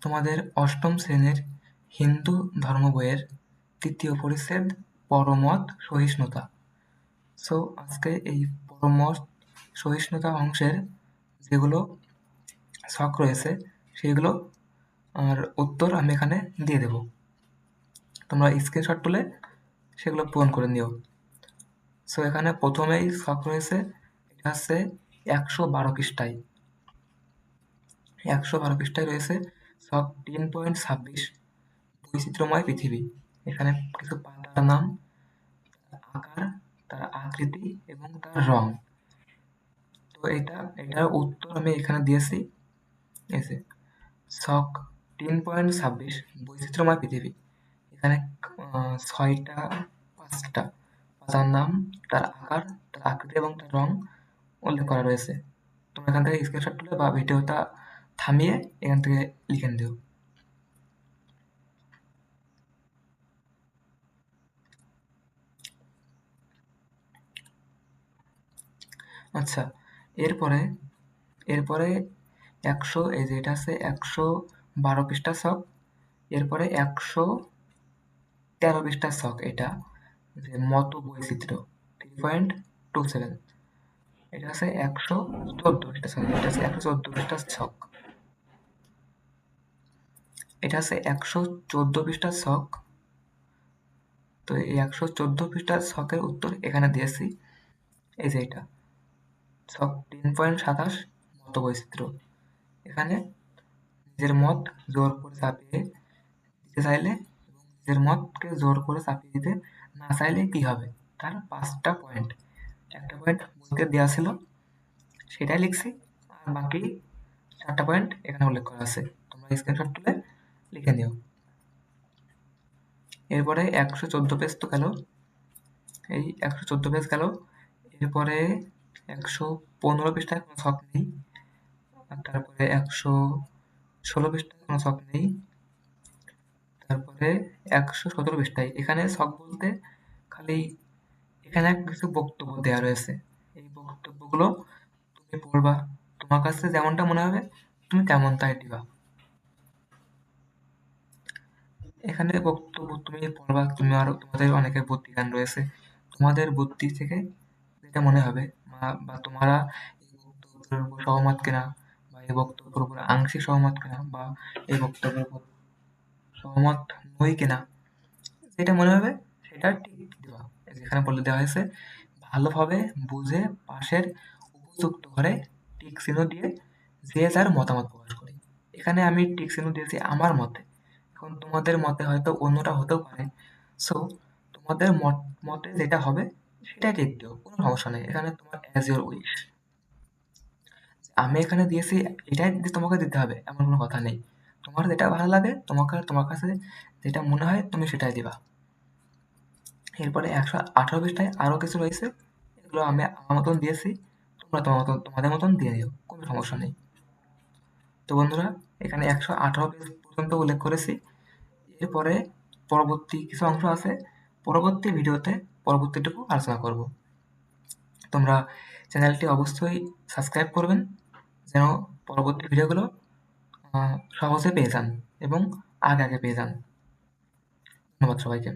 তোমাদের অষ্টম শ্রেণীর হিন্দু ধর্ম বইয়ের তৃতীয় পরিচ্ছেদ পরমত সহিষ্ণুতা। সো আজকে এই পরমত সহিষ্ণুতা অংশের যেগুলো ছক রয়েছে সেগুলো আর উত্তর আমি এখানে দিয়ে দেব। তোমরা স্ক্রিনশট তুলে সেগুলো পূরণ করে নিও। সো এখানে প্রথমেই ছক রয়েছে, এটা হচ্ছে 112 পৃষ্ঠায়। 112 পৃষ্ঠায় রয়েছে ছক 3.26 বৈচিত্র্যময় পৃথিবী। এখানে কিছু পাতার নাম, আকার, তার আকৃতি এবং তার রং। তো এটার উত্তর আমি এখানে দিয়েছি। এসে ছক 3.26 বৈচিত্র্যময় পৃথিবী। এখানে 6টা 5টা পাতার নাম, তার আকার, তার আকৃতি এবং তার রং উল্লেখ করা রয়েছে। তোমরা এখান থেকে স্ক্রিনশট তুলে বা ভিডিওটা থামিয়ে এখান থেকে লিখে দিও। আচ্ছা, এরপরে এরপরে 100, এই যে এটা আছে 112 পৃষ্ঠা ছক। এরপরে 113 পৃষ্ঠা ছক, এটা যে মত বৈচিত্র্য 3.27। এটা আছে 114 পৃষ্ঠা ছক, এটা আছে 114 পৃষ্ঠা ছক। এটা আছে 114 পৃষ্ঠার ছক। তো এই 114 পৃষ্ঠার ছকের উত্তর এখানে দিয়েছি। এই যে এটা ছক 3.27 মত বৈচিত্র্য। এখানে নিজের মত জোর করে চাপিয়ে দিতে চাইলে এবং নিজের মতকে জোর করে চাপিয়ে দিতে না চাইলে কি হবে, তার 5টা পয়েন্ট। একটা পয়েন্ট বইতে দেওয়া ছিল, সেটাই লিখছি, আর বাকি 4টা পয়েন্ট এখানে উল্লেখ করা আছে। তোমরা স্ক্রিনশট তুলে লিখে নিও। এরপরে 114 পেজ তো গেল, এই 114 পেজ গেল। এরপরে 115 পৃষ্ঠায় কোনো ছক নেই, আর তারপরে 116 পৃষ্ঠায় কোনো ছক নেই, তারপরে 117 পৃষ্ঠায় এখানে ছক বলতে খালি এখানে কিছু বক্তব্য দেওয়া রয়েছে। এই বক্তব্যগুলো তুমি পড়বা, তোমার কাছে যেমনটা মনে হবে তুমি তেমনটাই দিবা। এখানে বক্তব্য তুমি পড়বা, তুমি আরো তোমাদের অনেকের বুদ্ধি জ্ঞান রয়েছে, তোমাদের বুদ্ধি থেকে যেটা মনে হবে বা তোমরা এই বক্তব্যের উপর সহমত কিনা, বা এই বক্তব্যের উপর আংশিক সহমত কিনা, বা এই বক্তব্যের উপর সহমত নই কিনা, যেটা মনে হবে সেটা ঠিক দেওয়া। যেখানে বলে দেওয়া হয়েছে ভালোভাবে বুঝে পাশের উপযুক্ত ঘরে টিক চিহ্ন দিয়ে যে যার মতামত প্রকাশ করি। এখানে আমি টিক চিহ্ন দিয়েছি আমার মতে, এখন তোমাদের মতে হয়তো অন্যটা হতেও পারে। সো তোমাদের মতে যেটা হবে সেটাই ঠিক দিও, কোনো সমস্যা নেই। এখানে তোমার অ্যাজ ইউর উইশ। আমি এখানে দিয়েছি এটাই যে তোমাকে দিতে হবে এমন কোনো কথা নেই। তোমার যেটা ভালো লাগে, তোমার কাছে যেটা মনে হয় তুমি সেটাই দিবা। এরপরে 118 পৃষ্ঠায় আরো কিছু রয়েছে, এগুলো আমি আমার মতন দিয়েছি, তোমরা তোমাদের মতন দিয়ে দিও, কোনো সমস্যা নেই। তো বন্ধুরা, এখানে 118 পেজ পর্যন্ত উল্লেখ করেছি। এরপরে পরবর্তী কিছু অংশ আছে, পরবর্তী ভিডিওতে পরবর্তীটুকু আলোচনা করব। তোমরা চ্যানেলটি অবশ্যই সাবস্ক্রাইব করবেন যেন পরবর্তী ভিডিওগুলো সহজে পেয়ে যান এবং আগে পেয়ে যান। ধন্যবাদ সবাইকে।